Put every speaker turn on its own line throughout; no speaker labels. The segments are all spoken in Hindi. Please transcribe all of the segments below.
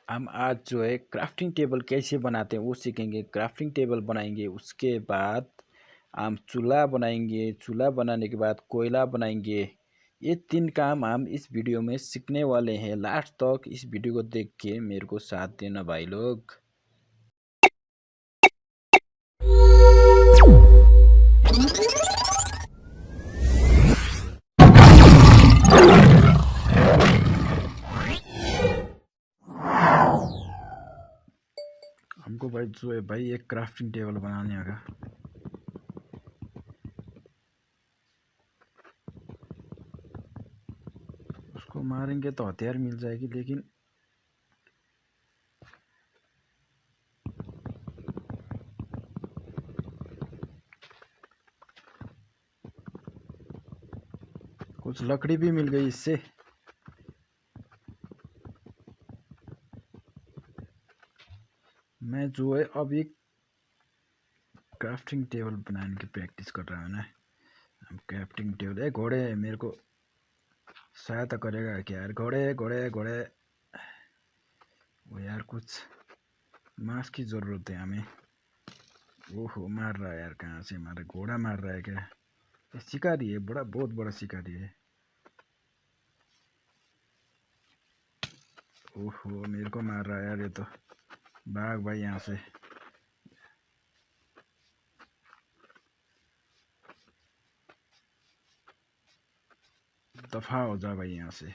हम आज जो है क्राफ्टिंग टेबल कैसे बनाते हैं वो सीखेंगे। क्राफ्टिंग टेबल बनाएंगे, उसके बाद हम चूल्हा बनाएंगे, चूल्हा बनाने के बाद कोयला बनाएंगे। ये 3 काम हम इस वीडियो में सीखने वाले हैं। लास्ट तक इस वीडियो को देख के मेरे को साथ देना भाई लोग। हमको भाई जो है भाई एक क्राफ्टिंग टेबल बनाने आएगा। उसको मारेंगे तो हथियार मिल जाएगी, लेकिन कुछ लकड़ी भी मिल गई इससे। मैं जो है अभी क्राफ्टिंग टेबल बनाने की प्रैक्टिस कर रहा हूँ ना। हम क्राफ्टिंग टेबल घोड़े मेरे को सहायता करेगा क्या यार? घोड़े घोड़े घोड़े वो यार, कुछ मांस की ज़रूरत है हमें। ओहो, मार रहा है यार, कहाँ से मारे? घोड़ा मार रहा है क्या? ये शिकारी है, बड़ा बहुत बड़ा शिकारी है। ओहो, मेरे को मार रहा है यार ये तो। भाग भाई यहाँ से। दफा हो जा भाई यहाँ से।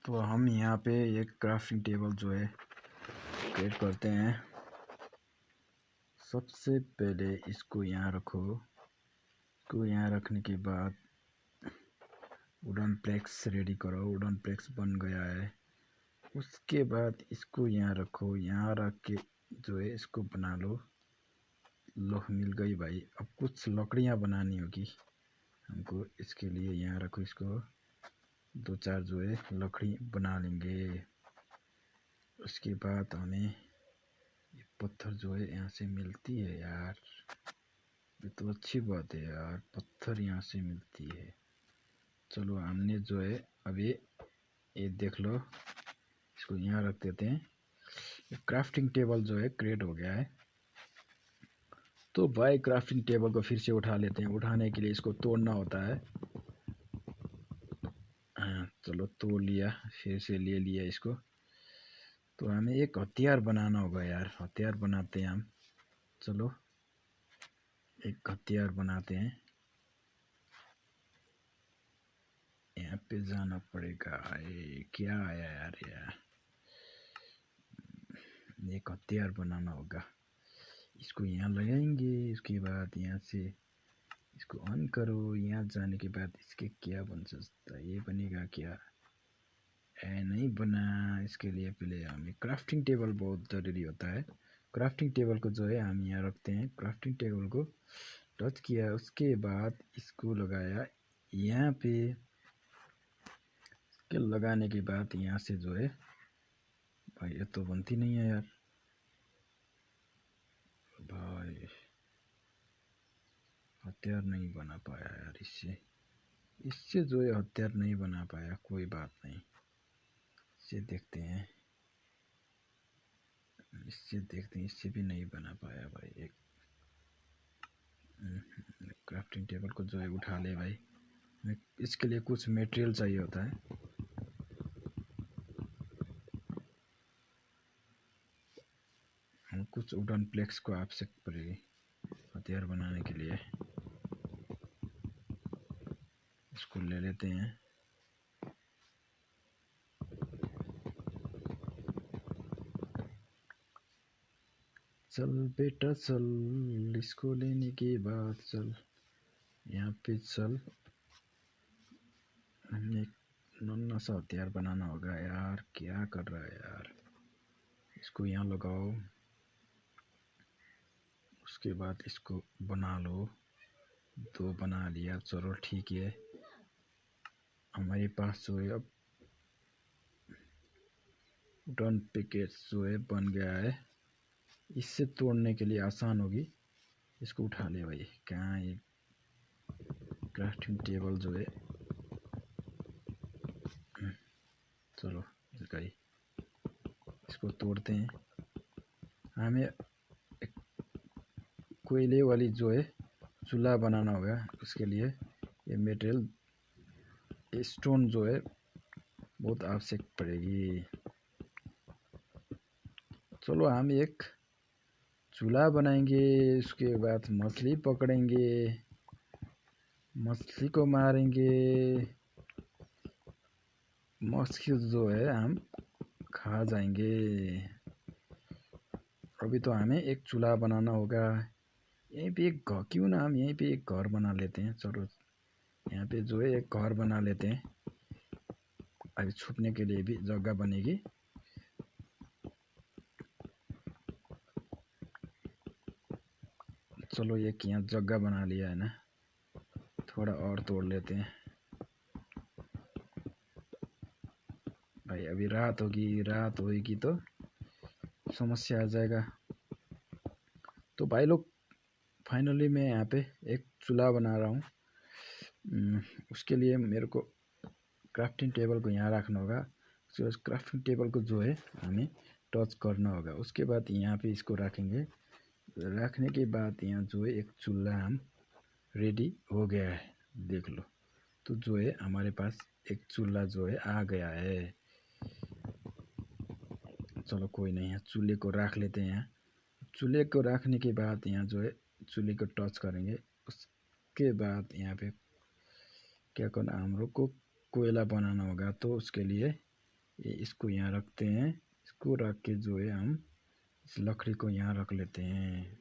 तो हम यहाँ पे एक क्राफ्टिंग टेबल जो है क्रिएट करते हैं। सबसे पहले इसको यहाँ रखो। इसको यहाँ रखने के बाद वुडन प्लेक्स रेडी करो। वुडन प्लेक्स बन गया है। उसके बाद इसको यहाँ रखो। यहाँ रख के जो है इसको बना लो। लोह मिल गई भाई। अब कुछ लकड़ियाँ बनानी होगी हमको। इसके लिए यहाँ रखो इसको। 2-4 जो है लकड़ी बना लेंगे। उसके बाद हमें ये पत्थर जो है यहाँ से मिलती है यार। ये तो अच्छी बात है यार, पत्थर यहाँ से मिलती है। चलो हमने जो है अभी ये देख लो, इसको यहाँ रख देते हैं। क्राफ्टिंग टेबल जो है क्रिएट हो गया है। तो भाई क्राफ्टिंग टेबल को फिर से उठा लेते हैं। उठाने के लिए इसको तोड़ना होता है। हाँ चलो, तोड़ लिया, फिर से ले लिया इसको। तो हमें एक हथियार बनाना होगा यार। हथियार बनाते हैं हम। चलो एक हथियार बनाते हैं। यहाँ पे जाना पड़ेगा। ये क्या आया यार? एक हथियार बनाना होगा। इसको यहाँ लगाएंगे। उसके बाद यहाँ से इसको ऑन करो। यहाँ जाने के बाद इसके क्या बन सकता है? ये बनेगा क्या? नहीं बना। इसके लिए पहले हमें क्राफ्टिंग टेबल बहुत ज़रूरी होता है। क्राफ्टिंग टेबल को जो है हम यहाँ रखते हैं। क्राफ्टिंग टेबल को टच किया, उसके बाद इसको लगाया यहाँ पे। इसके लगाने के बाद यहाँ से जो है भाई, ये तो बनती नहीं है यार भाई। हथियार नहीं बना पाया यार इससे। इससे जो है हथियार नहीं बना पाया। कोई बात नहीं, इससे देखते हैं। इससे भी नहीं बना पाया भाई। एक क्राफ्टिंग टेबल को जो है उठा ले भाई। इसके लिए कुछ मटेरियल चाहिए होता है। हम कुछ वुडन प्लेक्स को आवश्यक पड़ेगी हथियार बनाने के लिए। इसको ले लेते हैं। चल बेटा चल, इसको लेने के बाद चल यहाँ पे चल। हमें एक नन्हा सा हथियार बनाना होगा यार। क्या कर रहा है यार? इसको यहाँ लगाओ। उसके बाद इसको बना लो। 2 बना लिया, चलो ठीक है। हमारे पास जो है अब वुडन पैकेज जो है बन गया है। इससे तोड़ने के लिए आसान होगी। इसको उठा ले भाई। कहाँ ये क्राफ्टिंग टेबल जो है, चलो इसको तोड़ते हैं। हमें कोयले वाली जो है चूल्हा बनाना होगा। उसके लिए ये मटेरियल स्टोन जो है बहुत आवश्यक पड़ेगी। चलो हम एक चूल्हा बनाएंगे, उसके बाद मछली पकड़ेंगे, मछली को मारेंगे, मछली जो है हम खा जाएंगे। अभी तो हमें एक चूल्हा बनाना होगा। यहीं पे एक घर, क्यों ना हम यहीं पे एक घर बना लेते हैं। चलो यहाँ पे जो है एक घर बना लेते हैं, अभी छुपने के लिए भी जगह बनेगी। चलो एक यहाँ जगह बना लिया है ना, थोड़ा और तोड़ लेते हैं भाई। अभी रात होगी तो समस्या आ जाएगा। तो भाई लोग फाइनली मैं यहाँ पे एक चूल्हा बना रहा हूँ। उसके लिए मेरे को क्राफ्टिंग टेबल को यहाँ रखना होगा। उसके बाद क्राफ्टिंग टेबल को जो है हमें टच करना होगा। उसके बाद यहाँ पे इसको रखेंगे। रखने के बाद यहाँ जो है एक चूल्हा हम रेडी हो गया है, देख लो। तो जो है हमारे पास एक चूल्हा जो है आ गया है। चलो कोई नहीं है, चूल्हे को रख लेते हैं यहाँ। चूल्हे को रखने के बाद यहाँ जो है चूल्हे को टच करेंगे। उसके बाद यहाँ पे क्या करना, हम लोग को कोयला बनाना होगा। तो उसके लिए इसको यहाँ रखते हैं। इसको रख के जो है हम इस लकड़ी को यहाँ रख लेते हैं।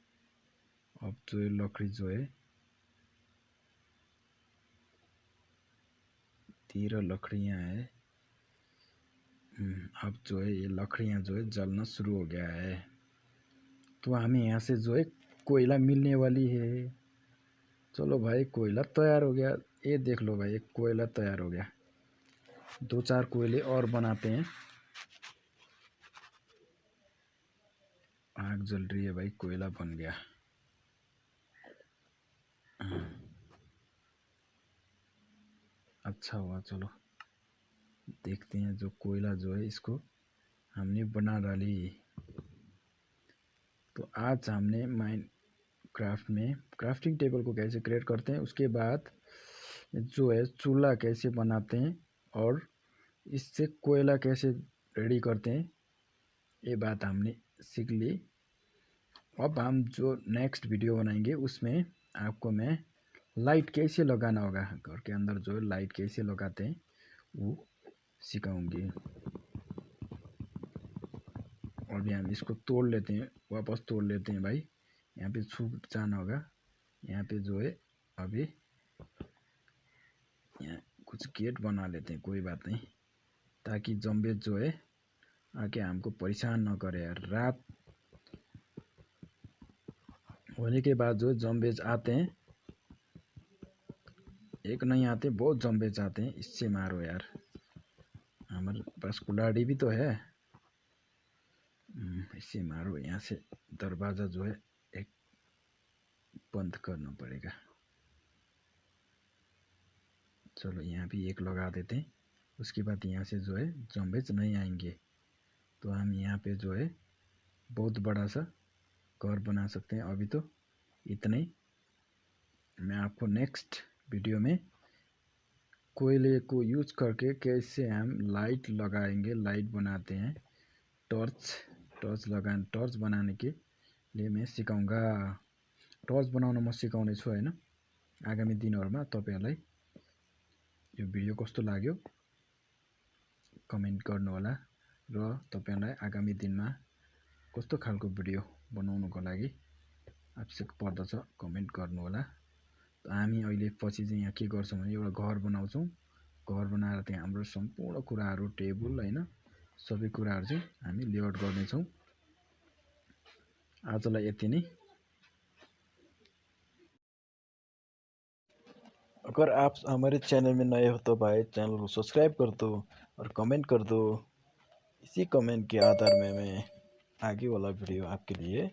अब जो है लकड़ी जो है 13 लकड़ियाँ है। अब जो है ये लकड़ियाँ जो है जलना शुरू हो गया है। तो हमें यहाँ से जो है कोयला मिलने वाली है। चलो भाई कोयला तैयार हो गया। ये देख लो भाई, एक कोयला तैयार हो गया। 2-4 कोयले और बनाते हैं। आग जल रही है भाई, कोयला बन गया। अच्छा हुआ, चलो देखते हैं। जो कोयला जो है इसको हमने बना डाली। तो आज हमने माइंड क्राफ्ट में क्राफ्टिंग टेबल को कैसे क्रिएट करते हैं, उसके बाद जो है चूल्हा कैसे बनाते हैं और इससे कोयला कैसे रेडी करते हैं, ये बात हमने सीख ली। अब हम जो नेक्स्ट वीडियो बनाएंगे उसमें आपको मैं लाइट कैसे लगाना होगा, घर के अंदर जो है लाइट कैसे लगाते हैं वो सिखाऊंगी। और भी हम इसको तोड़ लेते हैं, वापस तोड़ लेते हैं भाई। यहाँ पे छूट जाना होगा। यहाँ पे जो है अभी यहाँ कुछ गेट बना लेते हैं, कोई बात नहीं, ताकि जम्बे जो है आके हमको परेशान न करे यार। रात होने के बाद जो जम्बेज आते हैं, एक नहीं आते, बहुत जम्बेज आते हैं। इससे मारो यार, हमारे पास कुल्हाड़ी भी तो है। इससे मारो। यहाँ से दरवाज़ा जो है एक बंद करना पड़ेगा। चलो यहाँ भी एक लगा देते हैं। उसके बाद यहाँ से जो है जम्बेज नहीं आएंगे। तो हम यहाँ पे जो है बहुत बड़ा सा घर बना सकते हैं। अभी तो इतना ही। मैं आपको नेक्स्ट वीडियो में कोयले को यूज करके कैसे हम लाइट लगाएंगे, लाइट बनाते हैं, टर्च बनाने के लिए मैं सिकाउँगा। टर्च बनाउन म सिकाउने छु हैन, आगामी दिनहरुमा। तपाईहरुलाई यो भिडियो कस्तो लाग्यो कमेन्ट गर्नु होला र तपाईहरुलाई आगामी दिनमा कस्तो खालको भिडियो बनाउनको लागि आवश्यक पर्दछ कमेन्ट गर्नु होला। हामी अहिले पछि चाहिँ यहाँ के गर्छौं भने एउटा घर बनाउँछौं। घर बनाएर त्यहाँ हाम्रो सम्पूर्ण कुराहरु, टेबल हैन, सबै कुराहरु चाहिँ हामी लेआउट गर्ने छौं। आजलाई यति नै। अगर आप हमारे चैनल में नए हो तो भाई चैनल को सब्सक्राइब कर दो और कमेंट कर दो। इसी कमेंट के आधार में मैं आगे वाला वीडियो आपके लिए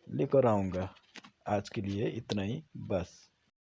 लेकर आऊँगा। आज के लिए इतना ही बस।